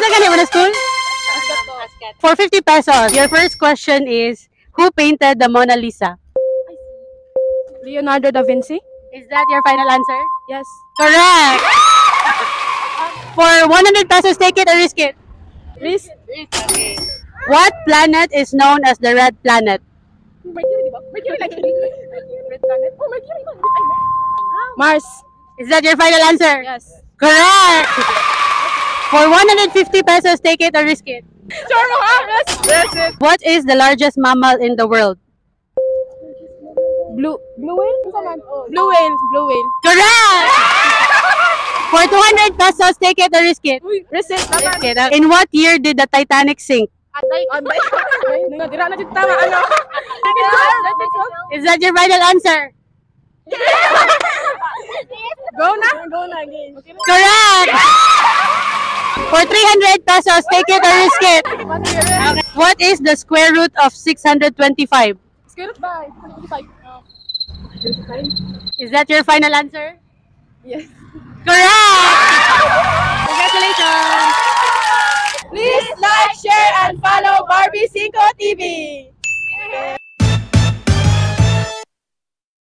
Ano ka na school? For 50 pesos, your first question is, who painted the Mona Lisa? Leonardo da Vinci? Is that your final answer? Yes. Correct! For 100 pesos, take it or risk it? Risk? Okay. What planet is known as the red planet? Mercury, di ba? Mercury like red planet? Oh, Mercury. Mars. Is that your final answer? Yes. Correct! For 150 pesos, take it or risk it? Sure mo ha? Yes. What is the largest mammal in the world? Blue whale? Blue whale. Blue whale. Correct! For 200 pesos, take it or risk it? Risk it. Risk it. In what year did the Titanic sink? Anday. Dira na dito tama ano? Is that your final answer? Go na again. Correct! For 300 pesos, take it or risk it? Okay. What is the square root of 625? Square root by 25. Is that your final answer? Yes. Correct! Congratulations! Please like, share, and follow Barbie Cinco TV.